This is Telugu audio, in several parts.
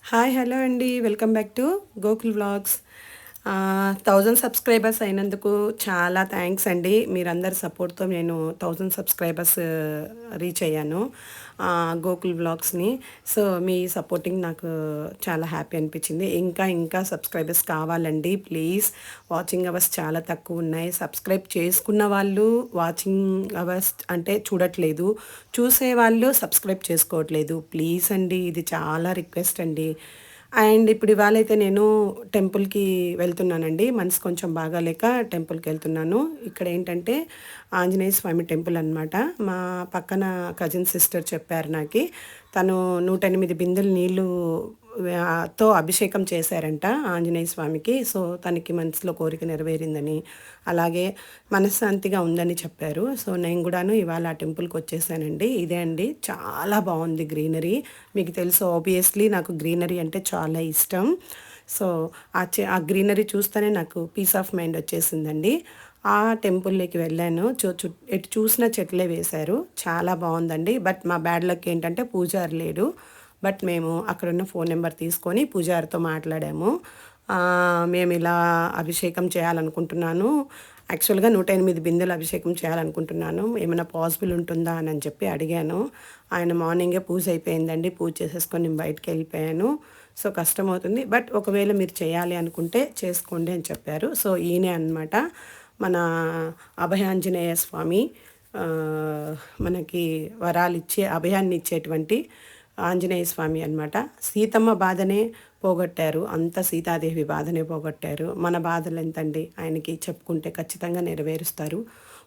హాయ్ హలో అండి. Welcome back to Gokul vlogs. 1000 subscribers అయినందుకు చాలా థ్యాంక్స్ అండి. మీరందరి సపోర్ట్‌తో నేను 1000 సబ్స్క్రైబర్స్ రీచ్ అయ్యాను గోకుల్ వ్లాగ్స్‌ని. సో, మీ సపోర్టింగ్ నాకు చాలా హ్యాపీ అనిపించింది. ఇంకా సబ్స్క్రైబర్స్ కావాలండి ప్లీజ్. వాచింగ్ అవర్స్ చాలా తక్కువున్నాయి. సబ్స్క్రైబ్ చేసుకున్న వాళ్ళు వాచింగ్ అవర్స్ అంటే చూడట్లేదు. చూసేవాళ్ళు సబ్స్క్రైబ్ చేసుకోవట్లేదు. ప్లీజ్ అండి, ఇది చాలా రిక్వెస్ట్ అండి. అండ్ ఇప్పుడు ఇవాళైతే నేను టెంపుల్‌కి వెళ్తున్నానండి. మనసు కొంచెం బాగాలేక టెంపుల్‌కెళ్తున్నాను. ఇక్కడేంటంటే ఆంజనేయ స్వామి టెంపుల్ అనమాట. మా పక్కన కజిన్ సిస్టర్ చెప్పారు నాకి. తను 108 బిందెలు నీళ్ళు తో అభిషేకం చేశారంట ఆంజనేయ స్వామికి. సో, తనకి మనసులో కోరిక నెరవేరిందని, అలాగే మనశ్శాంతిగా ఉందని చెప్పారు. సో, నేను కూడాను ఇవాళ ఆ టెంపుల్‌కొచ్చేసానండి. ఇదే అండి, చాలా బావుంది గ్రీనరీ. మీకు తెలుసు ఆబ్వియస్లీ నాకు గ్రీనరీ అంటే చాలా ఇష్టం. సో, ఆ గ్రీనరీ చూస్తేనే నాకు పీస్ ఆఫ్ మైండ్ వచ్చేసిందండి. ఆ టెంపుల్‌లోకి వెళ్ళాను. ఎటు చూసినా చెట్లే వేశారు. చాలా బావుందండి. బట్ మా బ్యాడ్ లక్ ఏంటంటే పూజారి లేడు. బట్ మేము అక్కడున్న ఫోన్ నెంబర్ తీసుకొని పూజారితో మాట్లాడాము. మేమిలా అభిషేకం చేయాలనుకుంటున్నాను. యాక్చువల్‌గా 108 బిందెలు అభిషేకం చేయాలనుకుంటున్నాను. ఏమైనా పాసిబుల్ ఉంటుందా అని చెప్పి అడిగాను. ఆయన మార్నింగే పూజ అయిపోయిందండి. పూజ చేసేసుకొని నేను బయటికెళ్ళిపోయాను. సో, కష్టమవుతుంది. బట్ ఒకవేళ మీరు చేయాలి అనుకుంటే చేసుకోండి అని చెప్పారు. సో, ఈయనే అనమాట మన అభయాంజనేయ స్వామి. మనకి వరాలిచ్చే అభయాన్ని ఇచ్చేటువంటి ఆంజనేయ స్వామి అనమాట. సీతమ్మ బాధనే పోగొట్టారు. అంత సీతాదేవి బాధనే పోగొట్టారు. మన బాధలు ఎంతండి, ఆయనకి చెప్పుకుంటే ఖచ్చితంగా నెరవేరుస్తారు.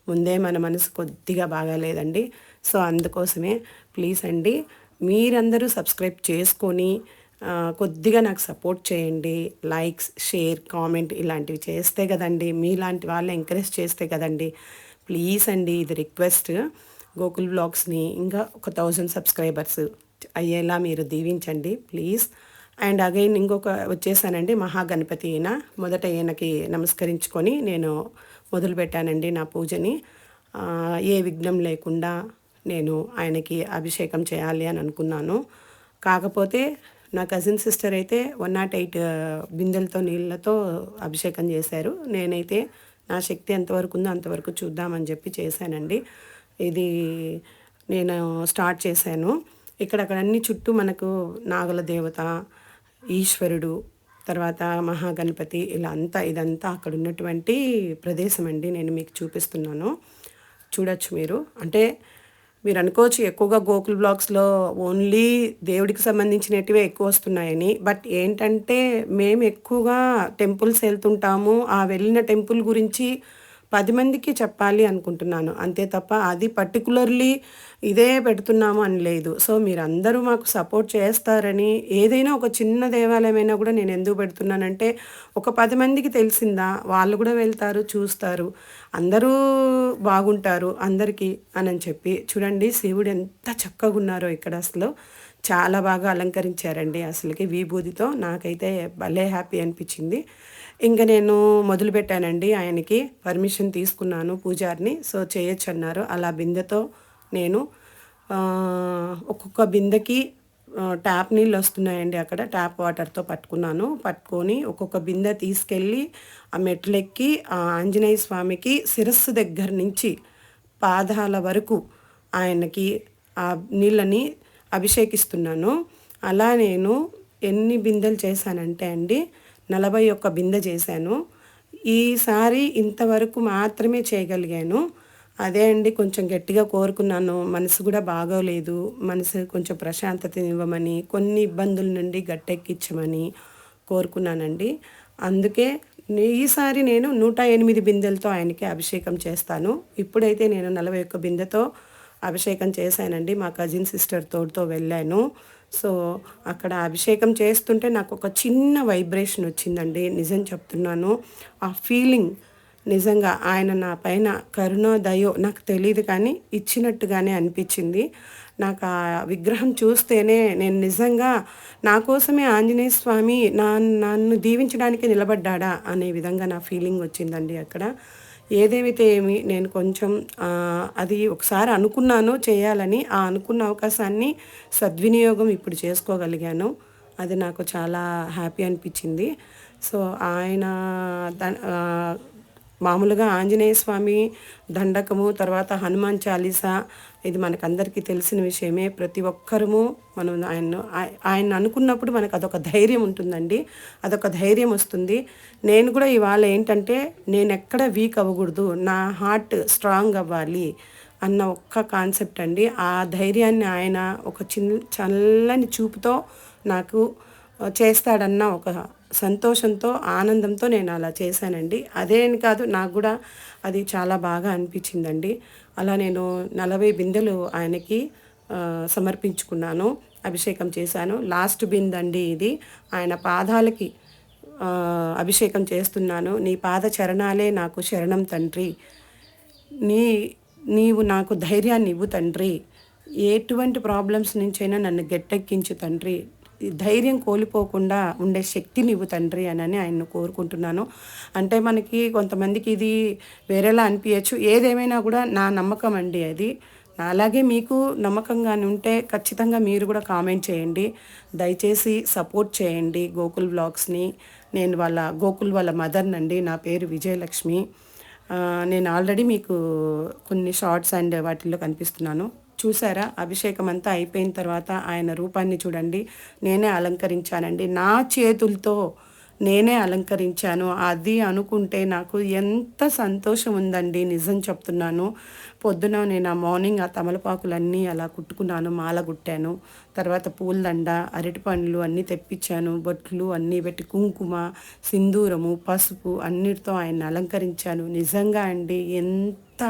ముందే మన మనసు కొద్దిగా బాగాలేదండి. సో, అందుకోసమే ప్లీజ్ అండి, మీరందరూ సబ్స్క్రైబ్ చేసుకొని కొద్దిగా నాకు సపోర్ట్ చేయండి. లైక్స్, షేర్, కామెంట్ ఇలాంటివి చేస్తే కదండి, మీలాంటి వాళ్ళు ఎంకరేజ్ చేస్తే కదండి. ప్లీజ్ అండి, ఇది రిక్వెస్ట్. గోకుల్ వ్లాగ్స్‌ని ఇంకా ఒక 1000 సబ్స్క్రైబర్స్ అయ్యేలా మీరు దీవించండి ప్లీజ్. అండ్ అగైన్ ఇంకొక వచ్చేసానండి, మహాగణపతి ఈయన. మొదట ఈయనకి నమస్కరించుకొని నేను మొదలుపెట్టానండి నా పూజని. ఏ విఘ్నం లేకుండా నేను ఆయనకి అభిషేకం చేయాలి అని అనుకున్నాను. కాకపోతే నా కజిన్ సిస్టర్ అయితే 108 బిందెలతో నీళ్ళతో అభిషేకం చేశారు. నేనైతే నా శక్తి ఎంతవరకు ఉందో అంతవరకు చూద్దామని చెప్పి చేశానండి. ఇది నేను స్టార్ట్ చేశాను. ఇక్కడక్కడ అన్ని చుట్టూ మనకు నాగుల దేవత, ఈశ్వరుడు, తర్వాత మహాగణపతి ఇలా అంతా ఇదంతా అక్కడ ఉన్నటువంటి ప్రదేశం అండి. నేను మీకు చూపిస్తున్నాను. చూడొచ్చు మీరు. అంటే మీరు అనుకోవచ్చు ఎక్కువగా గోకుల్ బ్లాగ్స్‌లో ఓన్లీ దేవుడికి సంబంధించినటివే ఎక్కువ వస్తున్నాయని. బట్ ఏంటంటే మేము ఎక్కువగా టెంపుల్స్ వెళ్తుంటాము. ఆ వెళ్ళిన టెంపుల్ గురించి 10 మందికి చెప్పాలి అనుకుంటున్నాను. అంతే తప్ప అది పర్టిక్యులర్‌లీ ఇదే పెడుతున్నాము అని లేదు. సో, మీరందరూ మాకు సపోర్ట్ చేస్తారని, ఏదైనా ఒక చిన్న దేవాలయమైనా కూడా నేను ఎందుకు పెడుతున్నానంటే, ఒక 10 మందికి తెలిసిందా వాళ్ళు కూడా వెళ్తారు, చూస్తారు. అందరూ బాగుంటారు అందరికీ అనని చెప్పి. చూడండి శివుడు ఎంత చక్కగున్నారో ఇక్కడ అసలు. చాలా బాగా అలంకరించారండి అసలకి విభూదితో. నాకైతే భలే హ్యాపీ అనిపించింది. ఇంక నేను మొదలుపెట్టానండి. ఆయనకి పర్మిషన్ తీసుకున్నాను పూజారిని. సో, చేయొచ్చన్నారు. అలా బిందెతో నేను ఒక్కొక్క బిందెకి ట్యాప్ నీళ్ళు వస్తున్నాయండి అక్కడ. ట్యాప్ వాటర్తో పట్టుకున్నాను. పట్టుకొని ఒక్కొక్క బిందె తీసుకెళ్ళి ఆ మెట్లెక్కి ఆ ఆంజనేయ స్వామికి శిరస్సు దగ్గర నుంచి పాదాల వరకు ఆయనకి ఆ నీళ్ళని అభిషేకిస్తున్నాను. అలా నేను ఎన్ని బిందెలు చేశానంటే అండి, 41 బిందె చేశాను. ఈసారి ఇంతవరకు మాత్రమే చేయగలిగాను. అదే అండి, కొంచెం గట్టిగా కోరుకున్నాను. మనసు కూడా బాగోలేదు. మనసు కొంచెం ప్రశాంతతనివ్వమని, కొన్ని ఇబ్బందుల నుండి గట్టెక్కించమని కోరుకున్నానండి. అందుకే ఈసారి నేను 108 బిందెలతో ఆయనకి అభిషేకం చేస్తాను. ఇప్పుడైతే నేను 41 బిందెతో అభిషేకం చేశానండి. మా కజిన్ సిస్టర్ తోడుతో వెళ్ళాను. సో, అక్కడ అభిషేకం చేస్తుంటే నాకు ఒక చిన్న వైబ్రేషన్ వచ్చిందండి. నిజం చెప్తున్నాను. ఆ ఫీలింగ్ నిజంగా ఆయన నా పైన కరుణో దయో నాకు తెలీదు కానీ ఇచ్చినట్టుగానే అనిపించింది. నాకు ఆ విగ్రహం చూస్తేనే నేను నిజంగా నా కోసమే ఆంజనేయ స్వామి నన్ను దీవించడానికి నిలబడ్డాడా అనే విధంగా నా ఫీలింగ్ వచ్చిందండి అక్కడ. ఏదేమైతే ఏమి నేను కొంచెం అది ఒకసారి అనుకున్నాను చేయాలని. ఆ అనుకున్న అవకాశాన్ని సద్వినియోగం ఇప్పుడు చేసుకోగలిగాను. అది నాకు చాలా హ్యాపీ అనిపించింది. సో ఆయన మామూలుగా ఆంజనేయ స్వామి దండకము, తర్వాత హనుమాన్ చాలీసా ఇది మనకందరికీ తెలిసిన విషయమే. ప్రతి ఒక్కరము మనం ఆయన్ని అనుకున్నప్పుడు మనకు అదొక ధైర్యం ఉంటుందండి. అదొక ధైర్యం వస్తుంది. నేను కూడా ఇవాళ ఏంటంటే నేను ఎక్కడ వీక్ అవ్వకూడదు, నా హార్ట్ స్ట్రాంగ్ అవ్వాలి అన్న ఒక్క కాన్సెప్ట్ అండి. ఆ ధైర్యాన్ని ఆయన ఒక చల్లని చూపుతో నాకు చేస్తాడన్న ఒక సంతోషంతో, ఆనందంతో నేను అలా చేశానండి. అదేని కాదు, నాకు కూడా అది చాలా బాగా అనిపించిందండి. అలా నేను 40 బిందెలు ఆయనకి సమర్పించుకున్నాను, అభిషేకం చేశాను. లాస్ట్ బిందండి ఇది. ఆయన పాదాలకి అభిషేకం చేస్తున్నాను. నీ పాద చరణాలే నాకు శరణం తండ్రి, నీ నీవు నాకు ధైర్యాన్ని ఇవ్వు తండ్రి, ఎటువంటి ప్రాబ్లమ్స్ నుంచైనా నన్ను గట్టెక్కించు తండ్రి, ధైర్యం కోల్పోకుండా ఉండే శక్తిని ఇవ్వు తండ్రి అని ఆయన్ను కోరుకుంటున్నాను. అంటే మనకి కొంతమందికి ఇది వేరేలా అనిపించచ్చు. ఏదేమైనా కూడా నా నమ్మకం అండి అది. అలాగే మీకు నమ్మకంగానే ఉంటే ఖచ్చితంగా మీరు కూడా కామెంట్ చేయండి. దయచేసి సపోర్ట్ చేయండి గోకుల్ వ్లాగ్స్ని. నేను గోకుల్ వాళ్ళ మదర్నండి. నా పేరు విజయలక్ష్మి. నేను ఆల్రెడీ మీకు కొన్ని షార్ట్స్ అండ్ వాటిల్లో కనిపిస్తున్నాను, చూసారా? అభిషేకం అంతా అయిపోయిన తర్వాత ఆయన రూపాన్ని చూడండి. నేనే అలంకరించానండి, నా చేతులతో నేనే అలంకరించాను. అది అనుకుంటే నాకు ఎంత సంతోషం ఉందండి, నిజం చెప్తున్నాను. పొద్దున నేను ఆ మార్నింగ్ ఆ తమలపాకులన్నీ అలా కుట్టుకున్నాను, మాల కుట్టాను. తర్వాత పూలదండ, అరటిపండ్లు అన్నీ తెప్పించాను, బొట్లు అన్నీ పెట్టి, కుంకుమ, సింధూరము, పసుపు అన్నిటితో ఆయన్ని అలంకరించాను. నిజంగా అండి ఎంత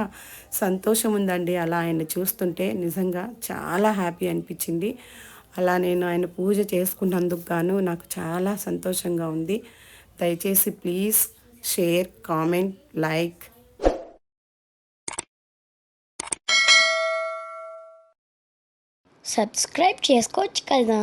సంతోషం ఉందండి అలా ఆయన చూస్తుంటే. నిజంగా చాలా హ్యాపీ అనిపించింది. అలా నేను ఆయన పూజ చేసుకున్నందుకు గాను నాకు చాలా సంతోషంగా ఉంది. దయచేసి please share, comment, like. Subscribe చేసుకోవచ్చు కదా.